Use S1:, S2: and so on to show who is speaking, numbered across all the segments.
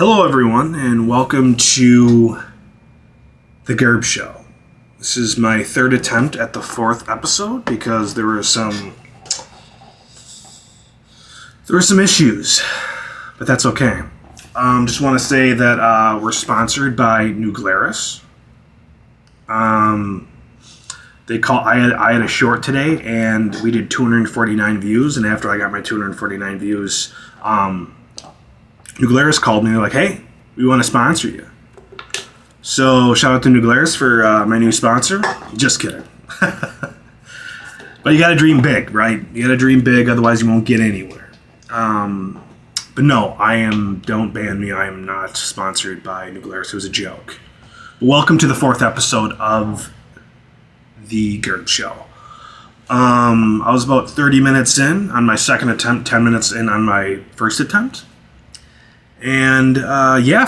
S1: Hello, everyone, and welcome to the Gerb Show. This is my third attempt at the fourth episode because there were some issues, but that's okay. Just want to say that we're sponsored by New Glarus. I had a short today, and we did 249 views. And after I got my 249 views, New Glarus called me. They're like, "Hey, we want to sponsor you." So shout out to New Glarus for my new sponsor. Just kidding. But you got to dream big, right? You got to dream big, otherwise you won't get anywhere. But no, don't ban me. I am not sponsored by New Glarus. It was a joke. Welcome to the fourth episode of the Gerb Show. I was about 30 minutes in on my second attempt, 10 minutes in on my first attempt. And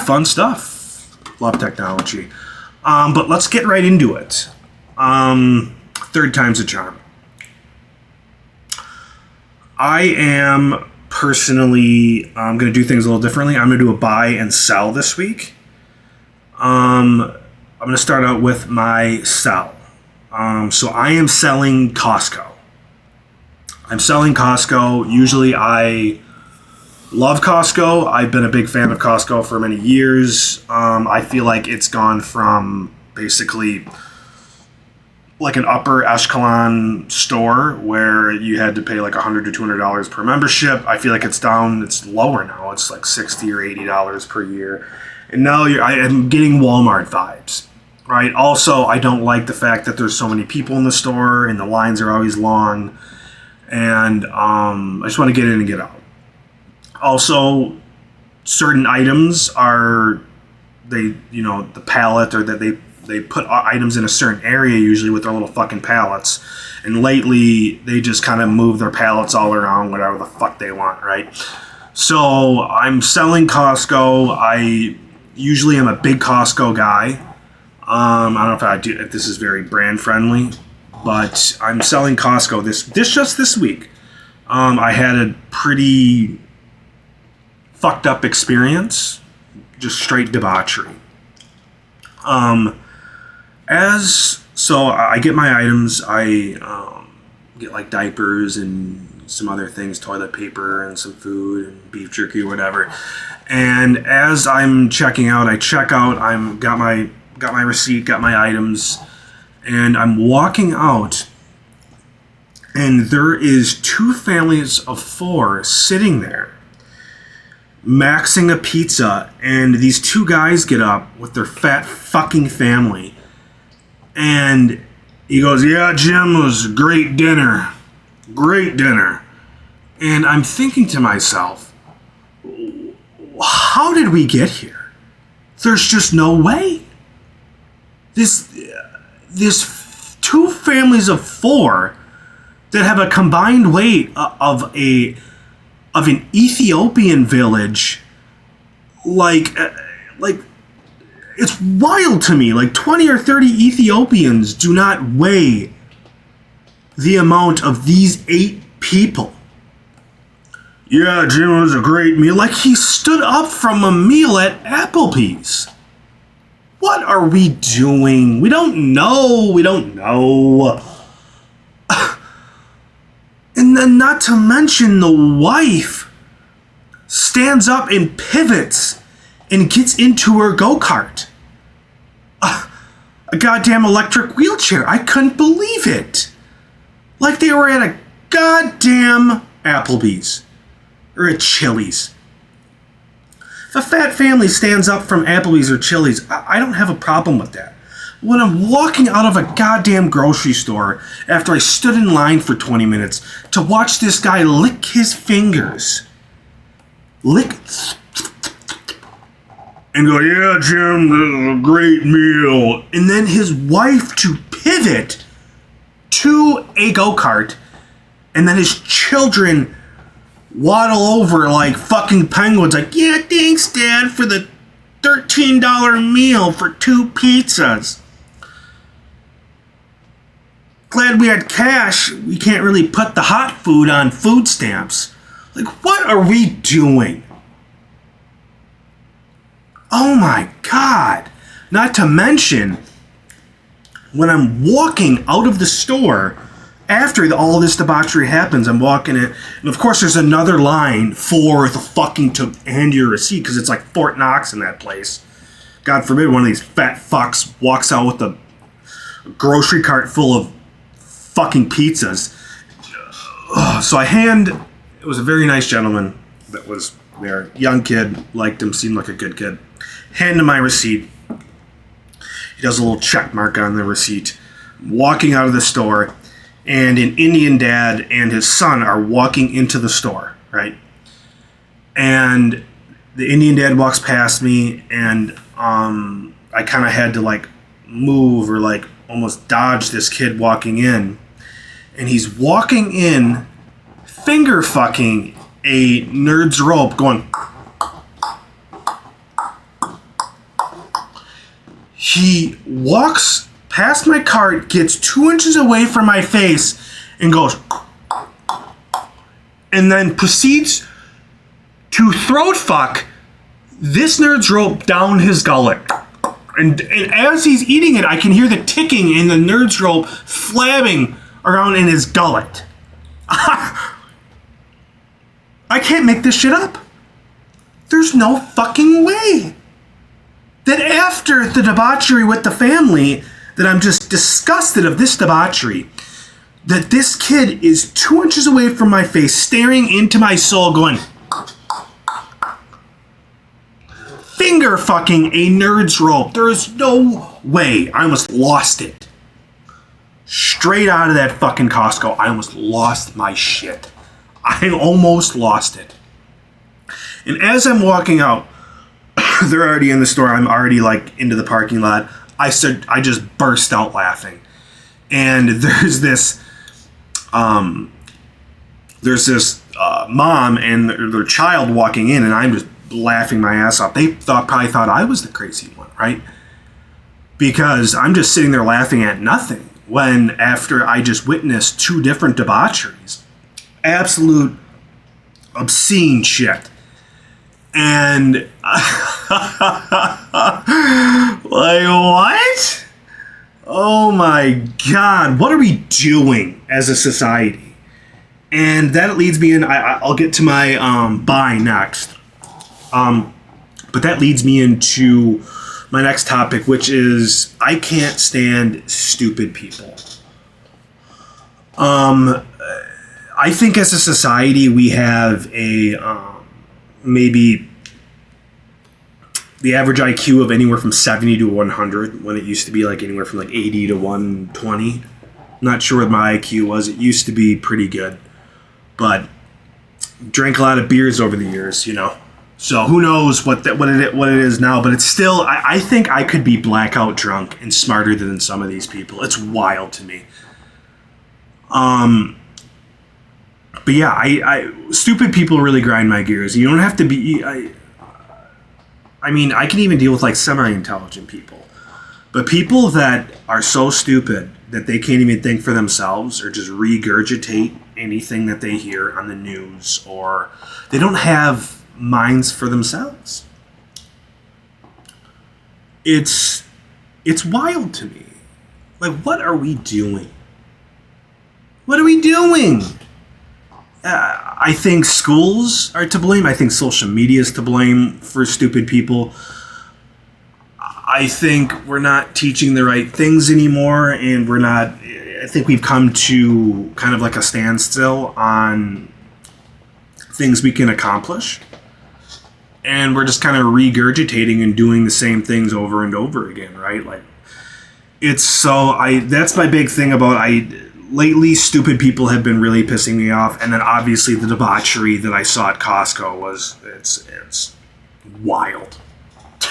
S1: fun stuff. Love technology. But let's get right into it. Third time's a charm. I am personally going to do things a little differently. I'm going to do a buy and sell this week. I'm going to start out with my sell. So I am selling Costco. Usually I love Costco. I've been a big fan of Costco for many years. I feel like it's gone from basically like an upper echelon store where you had to pay like $100 to $200 per membership. I feel like it's lower now. It's like $60 or $80 per year. And now I am getting Walmart vibes, right? Also, I don't like the fact that there's so many people in the store and the lines are always long. And I just want to get in and get out. Also, certain items the pallet, or that they put items in a certain area usually with their little fucking pallets. And lately, they just kind of move their pallets all around, whatever the fuck they want, right? So, I'm selling Costco. I usually am a big Costco guy. I don't know if this is very brand friendly, but I'm selling Costco this week. I had a pretty fucked up experience, just straight debauchery. So I get my items. I get like diapers and some other things, toilet paper and some food and beef jerky or whatever. And as I'm checking out, I check out. Got my receipt, got my items, and I'm walking out. And there is two families of four sitting there, maxing a pizza, and these two guys get up with their fat fucking family, and he goes, "Yeah, Jim, it was a great dinner. And I'm thinking to myself, how did we get here? There's just no way. This two families of four that have a combined weight of an Ethiopian village, like it's wild to me. Like 20 or 30 Ethiopians do not weigh the amount of these 8 people. Yeah, Jim, it was a great meal. Like he stood up from a meal at Applebee's. What are we doing? We don't know. And then not to mention the wife stands up and pivots and gets into her go-kart. A goddamn electric wheelchair. I couldn't believe it. Like they were at a goddamn Applebee's or a Chili's. If a fat family stands up from Applebee's or Chili's, I don't have a problem with that. When I'm walking out of a goddamn grocery store after I stood in line for 20 minutes to watch this guy lick his fingers. And go, "Yeah, Jim, this is a great meal." And then his wife to pivot to a go-kart, and then his children waddle over like fucking penguins, like, "Yeah, thanks, Dad, for the $13 meal for 2 pizzas. Glad we had cash. We can't really put the hot food on food stamps." Like, what are we doing? Oh my God. Not to mention, when I'm walking out of the store, after all this debauchery happens, I'm walking in, and of course there's another line for the fucking to hand your receipt, because it's like Fort Knox in that place. God forbid one of these fat fucks walks out with a grocery cart full of fucking pizzas. So it was a very nice gentleman that was there, young kid, liked him, seemed like a good kid. Hand him my receipt. He does a little check mark on the receipt. Walking out of the store, and an Indian dad and his son are walking into the store, right? And the Indian dad walks past me, and I kind of had to like move or like almost dodge this kid walking in. And he's walking in, finger fucking a nerd's rope, going. He walks past my cart, gets 2 inches away from my face, and goes, and then proceeds to throat fuck this nerd's rope down his gullet. And as he's eating it, I can hear the ticking in the nerd's rope flabbing around in his gullet. I can't make this shit up. There's no fucking way that after the debauchery with the family, that I'm just disgusted of this debauchery, that this kid is 2 inches away from my face, staring into my soul, going, finger fucking a nerd's rope. There is no way. I almost lost it. Straight out of that fucking Costco, I almost lost my shit. I almost lost it. And as I'm walking out, they're already in the store. I'm already like into the parking lot. I just burst out laughing. And there's this mom and their child walking in, and I'm just laughing my ass off. They probably thought I was the crazy one, right? Because I'm just sitting there laughing at nothing, when after I just witnessed 2 different debaucheries, absolute obscene shit. And like, what? Oh my God, what are we doing as a society? And that leads me in, I'll get to my buy next. But that leads me into my next topic, which is I can't stand stupid people. I think as a society we have a maybe the average IQ of anywhere from 70 to 100, when it used to be like anywhere from like 80 to 120. Not sure what my IQ was. It used to be pretty good, but drank a lot of beers over the years, you know. So who knows what it is now, but it's still, I think I could be blackout drunk and smarter than some of these people. It's wild to me. But yeah, I stupid people really grind my gears. You don't have to be. I mean, I can even deal with like semi-intelligent people, but people that are so stupid that they can't even think for themselves or just regurgitate anything that they hear on the news, or they don't have minds for themselves. It's wild to me. Like, what are we doing? What are we doing? I think schools are to blame. I think social media is to blame for stupid people. I think we're not teaching the right things anymore, and I think we've come to kind of like a standstill on things we can accomplish. And we're just kind of regurgitating and doing the same things over and over again, right? Like, that's my big thing about lately, stupid people have been really pissing me off, and then obviously the debauchery that I saw at Costco it's wild.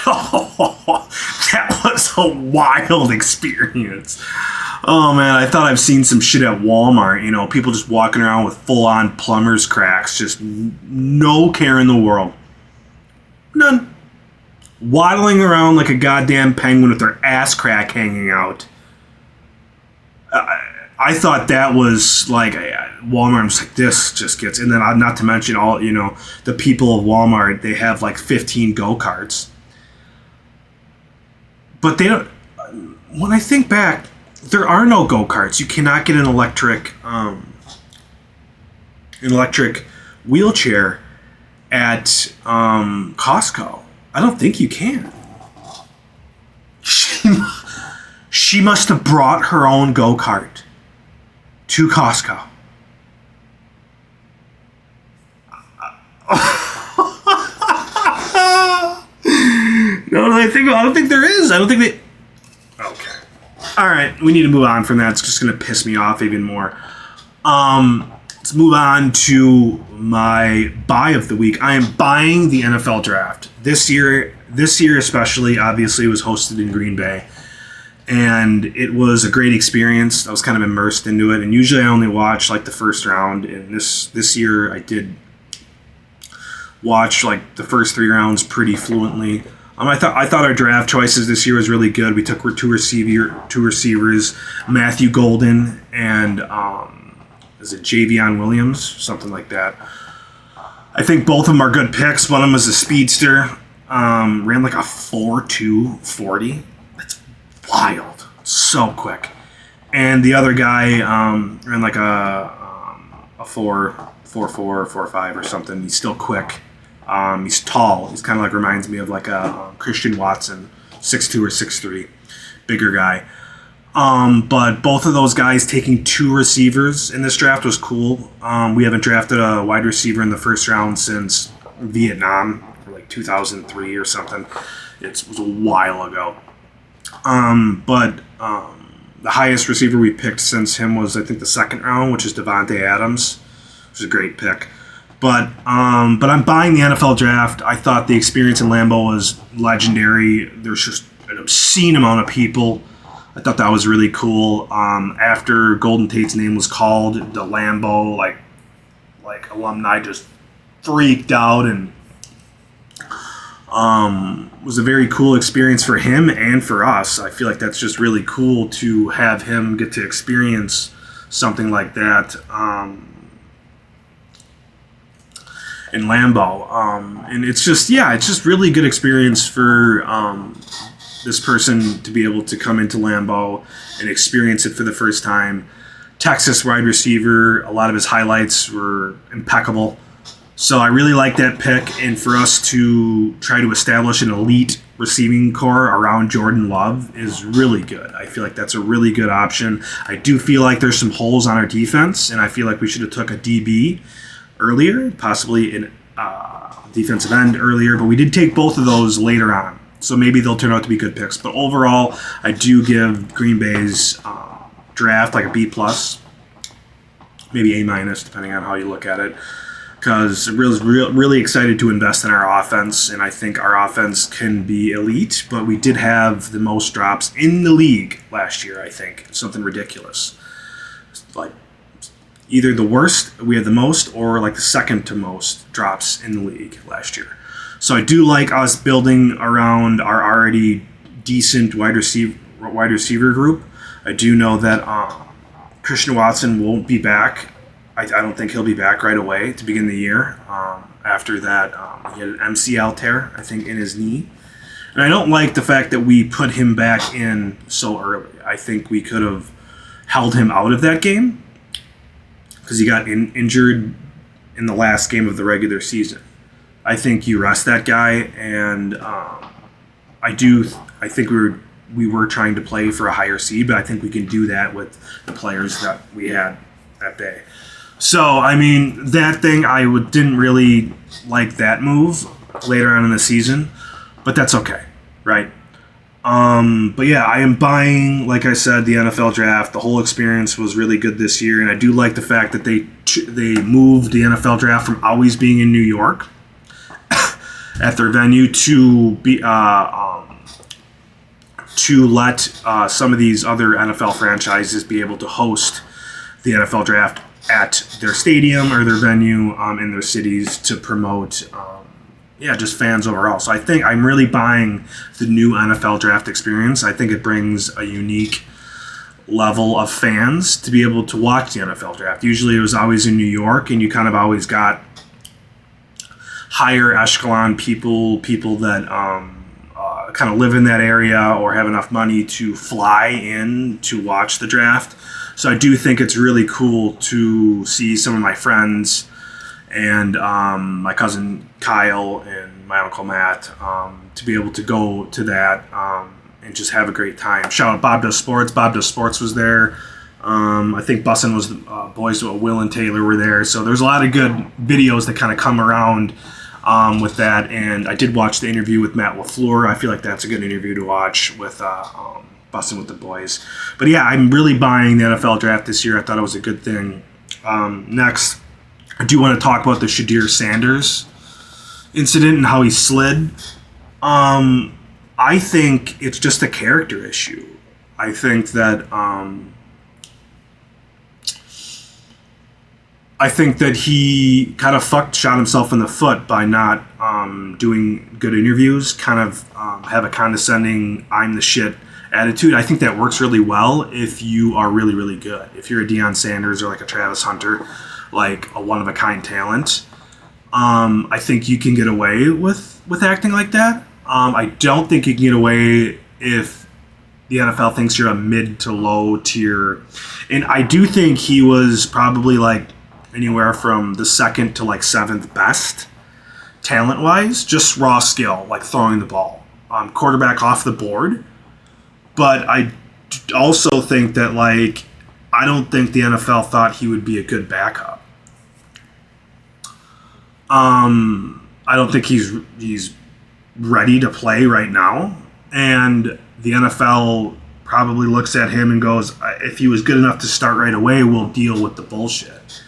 S1: That was a wild experience. Oh man, I thought I've seen some shit at Walmart. You know, people just walking around with full-on plumber's cracks, just no care in the world, none. Waddling around like a goddamn penguin with their ass crack hanging out. I thought that was like Walmart was like, this just gets, and then not to mention all, you know, the people of Walmart, they have like 15 go-karts. But they don't. When I think back, there are no go-karts. You cannot get an electric wheelchair at Costco. I don't think you can. She must have brought her own go-kart to Costco. No, I don't think there is. I don't think they. Okay. All right, we need to move on from that. It's just going to piss me off even more. Let's move on to my buy of the week. I am buying the NFL draft this year. This year especially, obviously, it was hosted in Green Bay, and it was a great experience. I was kind of immersed into it, and usually I only watch like the first round. And this year I did watch like the first 3 rounds pretty fluently. I thought our draft choices this year was really good. We took two receivers, Matthew Golden and is it Javion Williams, something like that. I think both of them are good picks. One of them was a speedster, ran like a 4.2 40. That's wild, so quick. And the other guy ran like a 4.4, 4.5 or something. He's still quick. He's tall. He's kind of like reminds me of like a Christian Watson, 6'2" or 6'3", bigger guy. But both of those guys taking 2 receivers in this draft was cool. We haven't drafted a wide receiver in the first round since Vietnam, or like 2003 or something. It was a while ago. But the highest receiver we picked since him was, I think, the second round, which is Devontae Adams, which is a great pick. But I'm buying the NFL draft. I thought the experience in Lambeau was legendary. There's just an obscene amount of people. I thought that was really cool. After Golden Tate's name was called, the Lambeau like alumni just freaked out, and was a very cool experience for him and for us. I feel like that's just really cool to have him get to experience something like that. In Lambeau, and it's just really good experience for this person to be able to come into Lambeau and experience it for the first time. Texas wide receiver, a lot of his highlights were impeccable, so I really like that pick. And for us to try to establish an elite receiving core around Jordan Love is really good. I feel like that's a really good option. I do feel like there's some holes on our defense, and I feel like we should have took a DB earlier, possibly in defensive end earlier, but we did take both of those later on, so maybe they'll turn out to be good picks. But overall, I do give Green Bay's draft like a B+, maybe A-, depending on how you look at it, because I was really excited to invest in our offense, and I think our offense can be elite, but we did have the most drops in the league last year. I think something ridiculous, like either the worst, we had the most, or like the second to most drops in the league last year. So I do like us building around our already decent wide receiver group. I do know that Christian Watson won't be back. I don't think he'll be back right away to begin the year. After that, he had an MCL tear, I think, in his knee. And I don't like the fact that we put him back in so early. I think we could have held him out of that game, because he got injured in the last game of the regular season. I think you rest that guy, and I think we were trying to play for a higher seed, but I think we can do that with the players that we had that day. So, I mean, that thing, didn't really like that move later on in the season, but that's okay, right? But yeah, I am buying, like I said, the NFL draft. The whole experience was really good this year, and I do like the fact that they moved the NFL draft from always being in New York at their venue to be to let some of these other NFL franchises be able to host the NFL draft at their stadium or their venue in their cities to promote just fans overall. So I think I'm really buying the new NFL draft experience. I think it brings a unique level of fans to be able to watch the NFL draft. Usually it was always in New York, and you kind of always got higher echelon people that kind of live in that area or have enough money to fly in to watch the draft. So I do think it's really cool to see some of my friends and my cousin Kyle and my uncle Matt to be able to go to that and just have a great time. Shout out Bob Does Sports. Bob Does Sports was there. I think Bussin' was boys with Will and Taylor were there. So there's a lot of good videos that kind of come around with that. And I did watch the interview with Matt LaFleur. I feel like that's a good interview to watch with Bussin' with the boys. But yeah, I'm really buying the NFL draft this year. I thought it was a good thing. Next, I do want to talk about the Shadir Sanders incident and how he slid. I think it's just a character issue. I think that he kind of shot himself in the foot by not doing good interviews, kind of have a condescending, I'm the shit attitude. I think that works really well if you are really, really good. If you're a Deion Sanders or like a Travis Hunter, like a one-of-a-kind talent, I think you can get away with acting like that. I don't think you can get away if the NFL thinks you're a mid to low tier. And I do think he was probably like anywhere from the second to like seventh best talent-wise, just raw skill, like throwing the ball. Quarterback off the board. But I also think that, like, I don't think the NFL thought he would be a good backup. I don't think he's ready to play right now. And the NFL probably looks at him and goes, if he was good enough to start right away, we'll deal with the bullshit.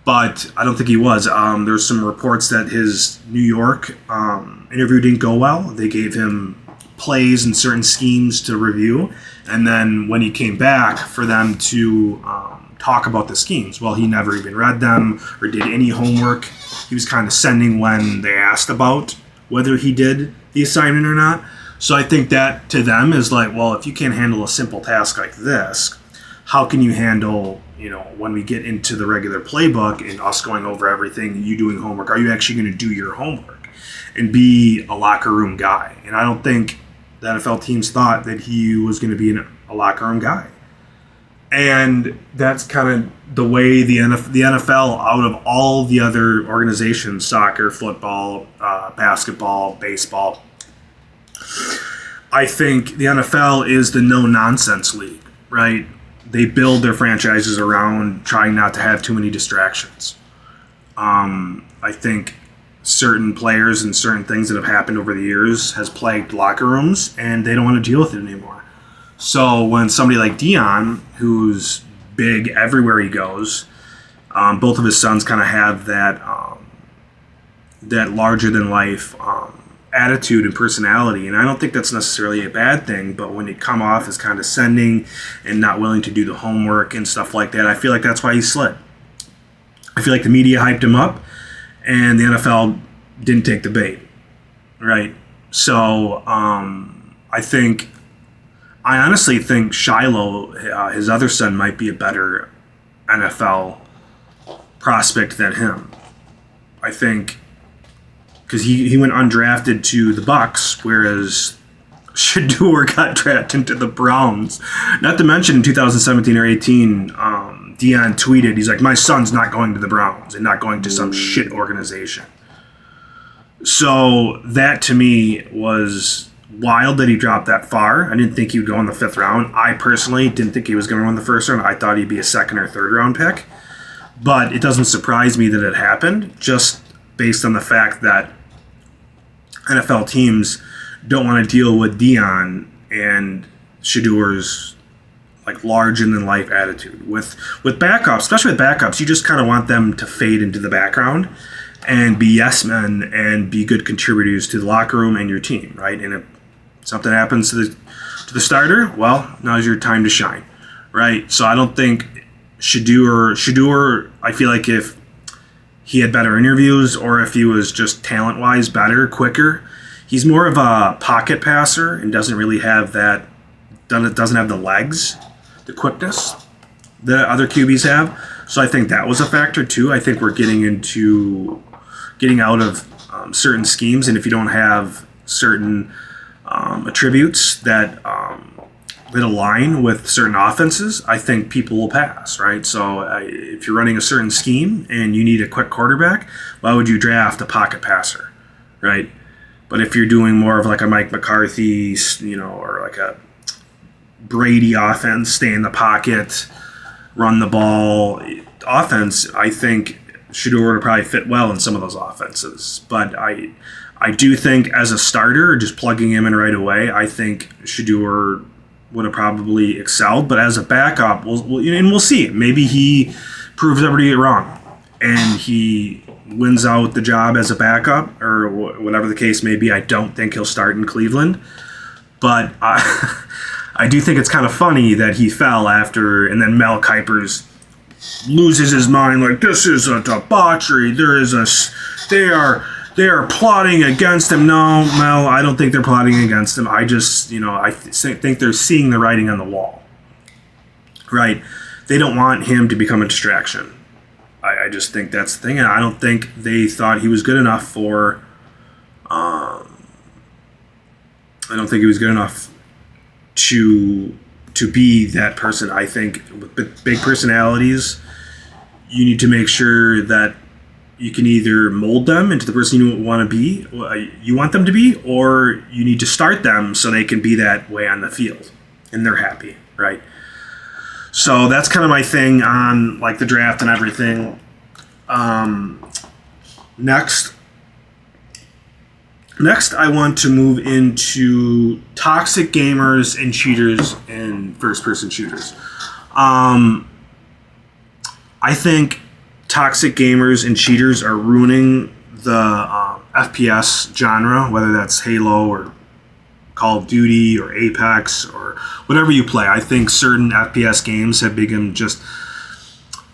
S1: But I don't think he was. There's some reports that his New York interview didn't go well. They gave him plays and certain schemes to review. And then when he came back for them to talk about the schemes, well, he never even read them or did any homework. He was kind of sending when they asked about whether he did the assignment or not. So I think that to them is like, well, if you can't handle a simple task like this, how can you handle, when we get into the regular playbook and us going over everything, you doing homework? Are you actually going to do your homework and be a locker room guy? And I don't think the NFL teams thought that he was going to be a locker room guy. And that's kind of the way the NFL, out of all the other organizations, soccer, football, basketball, baseball, I think the NFL is the no-nonsense league, right? They build their franchises around trying not to have too many distractions. I think certain players and certain things that have happened over the years has plagued locker rooms, and they don't want to deal with it anymore. So when somebody like Deion, who's big everywhere he goes, both of his sons kind of have that larger-than-life attitude and personality, and I don't think that's necessarily a bad thing, but when it come off as condescending and not willing to do the homework and stuff like that, I feel like that's why he slid. I feel like the media hyped him up, and the NFL didn't take the bait, right? So I honestly think Shiloh, his other son, might be a better NFL prospect than him. I think because he went undrafted to the Bucs, whereas Shador got drafted into the Browns. Not to mention in 2017 or 18, Deion tweeted, he's like, my son's not going to the Browns and not going to some shit organization. So that to me was wild that he dropped that far. I didn't think he would go in the fifth round. I personally didn't think he was going to win the first round. I thought he'd be a second or third round pick. But it doesn't surprise me that it happened, just based on the fact that NFL teams don't want to deal with Deion and Shador's like larger-than-life attitude. With backups, especially with backups, you just kind of want them to fade into the background and be yes men and be good contributors to the locker room and your team, right? And if something happens to the starter, well, now's your time to shine, right? So I don't think Shador, I feel like if he had better interviews or if he was just talent-wise better, quicker, he's more of a pocket passer and doesn't really have that, doesn't have the legs, the quickness that other QBs have. So I think that was a factor too. I think we're getting out of certain schemes, and if you don't have certain attributes that align with certain offenses, I think people will pass, right? So if you're running a certain scheme and you need a quick quarterback, why would you draft a pocket passer, right? But if you're doing more of like a Mike McCarthy, or like a Brady offense, stay in the pocket, run the ball offense, I think Shedeur would probably fit well in some of those offenses. But I do think as a starter, just plugging him in right away, I think Shedeur would have probably excelled. But as a backup, we'll see. Maybe he proves everybody wrong, and he wins out the job as a backup, or whatever the case may be. I don't think he'll start in Cleveland, but I do think it's kind of funny that he fell after, and then Mel Kiper's loses his mind like, this is a debauchery. They are plotting against him. No, Mel, I don't think they're plotting against him. I just, I think they're seeing the writing on the wall, right? They don't want him to become a distraction. I just think that's the thing, and I don't think they thought he was good enough for. I don't think he was good enough to be that person. I think with big personalities, you need to make sure that you can either mold them into the person you want them to be, or you need to start them so they can be that way on the field, and they're happy, right? So that's kind of my thing on like the draft and everything. Next, I want to move into toxic gamers and cheaters and first-person shooters. I think toxic gamers and cheaters are ruining the FPS genre, whether that's Halo or Call of Duty or Apex or whatever you play. I think certain FPS games have become just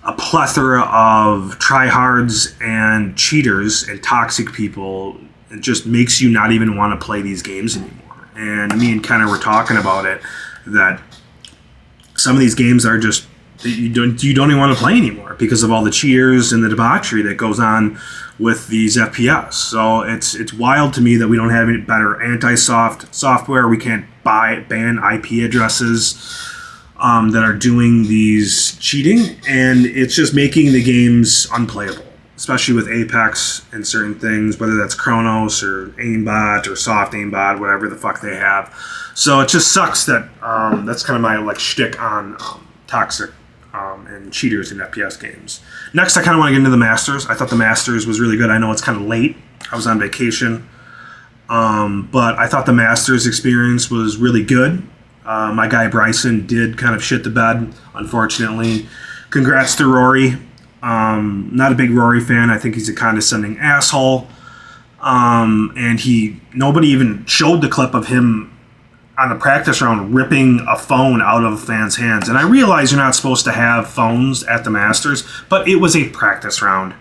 S1: a plethora of tryhards and cheaters and toxic people. It just makes you not even want to play these games anymore. And me and Kenner were talking about it, that some of these games are just, you don't even want to play anymore because of all the cheaters and the debauchery that goes on with these FPS. So it's wild to me that we don't have any better anti-soft software. We can't ban IP addresses that are doing these cheating, and it's just making the games unplayable, especially with Apex and certain things, whether that's Chronos or aimbot or soft aimbot, whatever the fuck they have. So it just sucks that that's kind of my like shtick on toxic and cheaters in FPS games. Next, I kind of want to get into the Masters. I thought the Masters was really good. I know it's kind of late. I was on vacation. But I thought the Masters experience was really good. My guy Bryson did kind of shit the bed, unfortunately. Congrats to Rory. Not a big Rory fan. I think he's a condescending asshole. And nobody even showed the clip of him on the practice round ripping a phone out of a fan's hands. And I realize you're not supposed to have phones at the Masters, but it was a practice round.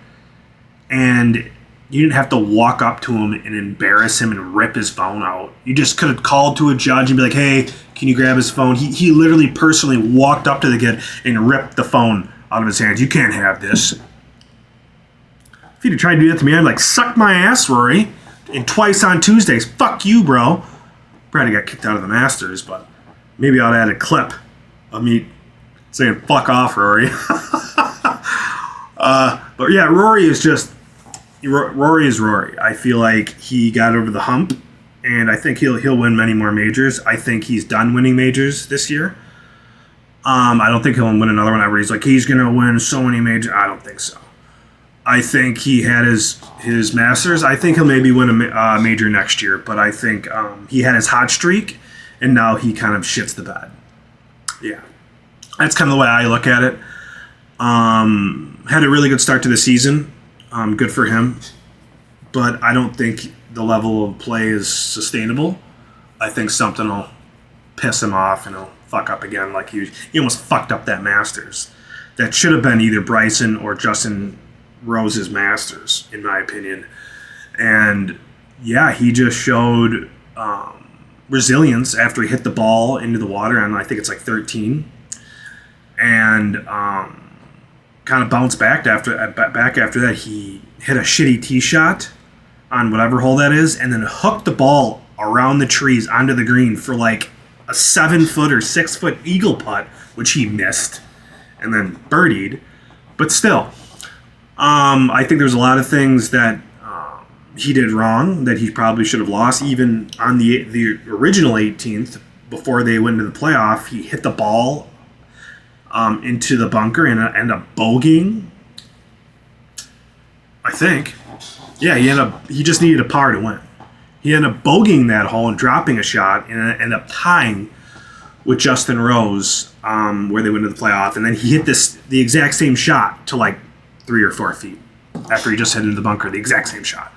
S1: And you didn't have to walk up to him and embarrass him and rip his phone out. You just could have called to a judge and be like, hey, can you grab his phone? He literally personally walked up to the kid and ripped the phone out of his hands. You can't have this. If he'd have tried to do that to me, I'd like, suck my ass, Rory. And twice on Tuesdays. Fuck you, bro. Probably got kicked out of the Masters, but maybe I'll add a clip of me saying, fuck off, Rory. But yeah, Rory is Rory. I feel like he got over the hump, and I think he'll win many more majors. I think he's done winning majors this year. I don't think he'll win another one. He's like, he's going to win so many majors. I don't think so. I think he had his Masters. I think he'll maybe win a major next year, but I think he had his hot streak, and now he kind of shits the bed. Yeah. That's kind of the way I look at it. Had a really good start to the season. Good for him. But I don't think the level of play is sustainable. I think something will piss him off and he'll fuck up again like he almost fucked up that Masters. That should have been either Bryson or Justin Rose's Masters, in my opinion. And yeah, he just showed resilience after he hit the ball into the water, and I think it's like 13. And kind of bounced back after that. He hit a shitty tee shot on whatever hole that is, and then hooked the ball around the trees onto the green for like a 7-foot or 6-foot eagle putt, which he missed and then birdied. But still, I think there's a lot of things that he did wrong that he probably should have lost. Even on the original 18th, before they went into the playoff, he hit the ball into the bunker and ended up bogeying, I think. Yeah, he just needed a par to win. He ended up bogeying that hole and dropping a shot, and ended up tying with Justin Rose, where they went to the playoff. And then he hit the exact same shot to like 3 or 4 feet after he just hit into the bunker, the exact same shot.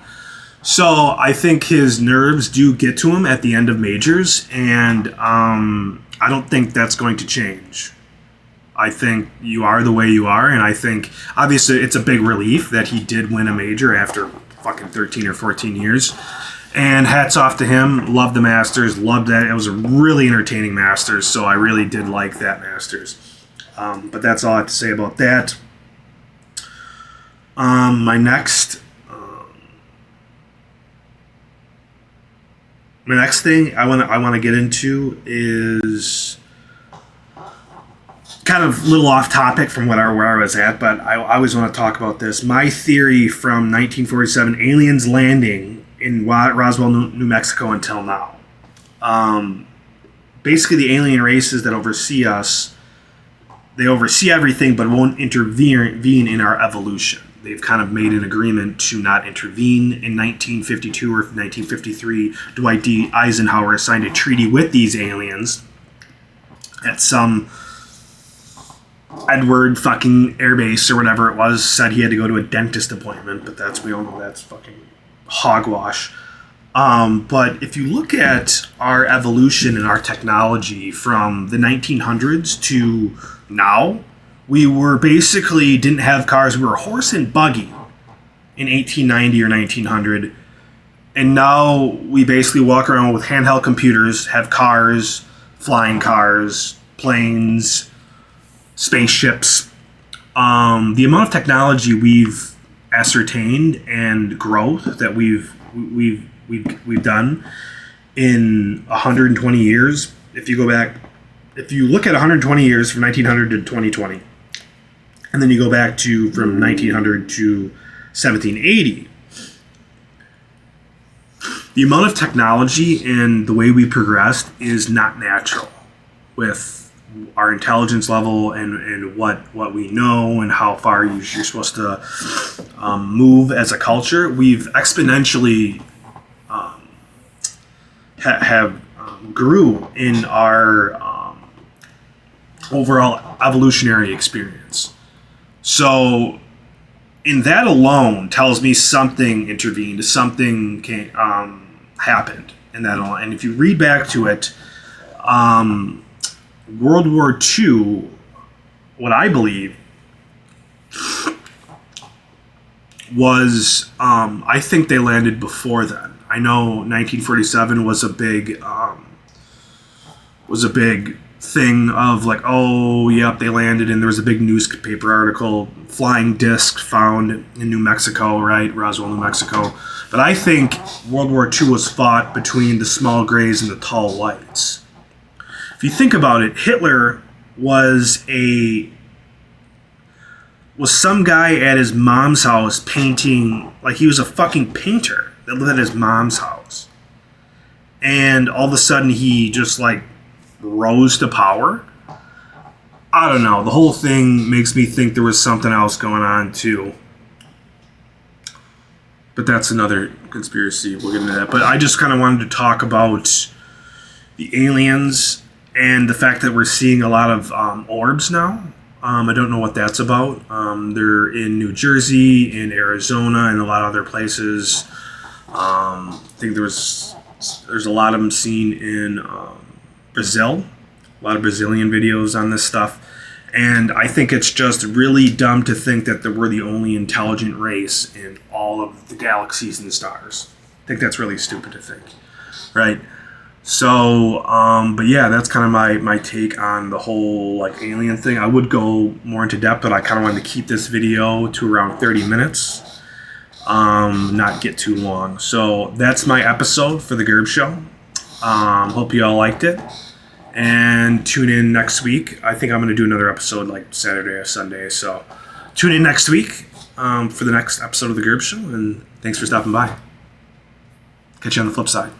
S1: So I think his nerves do get to him at the end of majors, and I don't think that's going to change. I think you are the way you are, and I think obviously it's a big relief that he did win a major after fucking 13 or 14 years. And hats off to him. Loved the Masters. Loved that. It was a really entertaining Masters, so I really did like that Masters. But that's all I have to say about that. My next thing I want to get into is kind of a little off topic from where I was at, but I always want to talk about this. My theory from 1947, aliens landing in Roswell, New Mexico until now. Basically, the alien races that oversee us, they oversee everything but won't intervene in our evolution. They've kind of made an agreement to not intervene. In 1952 or 1953, Dwight D. Eisenhower signed a treaty with these aliens at some Edward fucking airbase or whatever it was. Said he had to go to a dentist appointment, but we all know that's fucking hogwash. But if you look at our evolution and our technology from the 1900s to now, we were basically didn't have cars. We were horse and buggy in 1890 or 1900. And now we basically walk around with handheld computers, have cars, flying cars, planes, spaceships. The amount of technology we've ascertained and growth that we've done in 120 years. If you look at 120 years from 1900 to 2020, and then you go back to from 1900 to 1780, the amount of technology and the way we progressed is not natural with our intelligence level and what we know and how far you're supposed to move as a culture. We've exponentially have grew in our overall evolutionary experience. So in that alone tells me something intervened, something happened in that alone. And if you read back to it, World War II, what I believe, was I think they landed before then. I know 1947 was a big thing of like, oh, yep, they landed, and there was a big newspaper article, flying disc found in New Mexico, right? Roswell, New Mexico. But I think World War II was fought between the small grays and the tall whites. If you think about it, Hitler was some guy at his mom's house painting, like he was a fucking painter that lived at his mom's house. And all of a sudden he just like rose to power. I don't know. The whole thing makes me think there was something else going on too. But that's another conspiracy. We'll get into that. But I just kind of wanted to talk about the aliens and the fact that we're seeing a lot of orbs now. I don't know what that's about. They're in New Jersey, in Arizona, and a lot of other places. I think there's a lot of them seen in Brazil. A lot of Brazilian videos on this stuff. And I think it's just really dumb to think that we're the only intelligent race in all of the galaxies and stars. I think that's really stupid to think, right? So, but yeah, that's kind of my take on the whole like alien thing. I would go more into depth, but I kind of wanted to keep this video to around 30 minutes. not get too long. So that's my episode for the Gerb Show. Hope you all liked it. And tune in next week. I think I'm going to do another episode like Saturday or Sunday. So tune in next week for the next episode of the Gerb Show. And thanks for stopping by. Catch you on the flip side.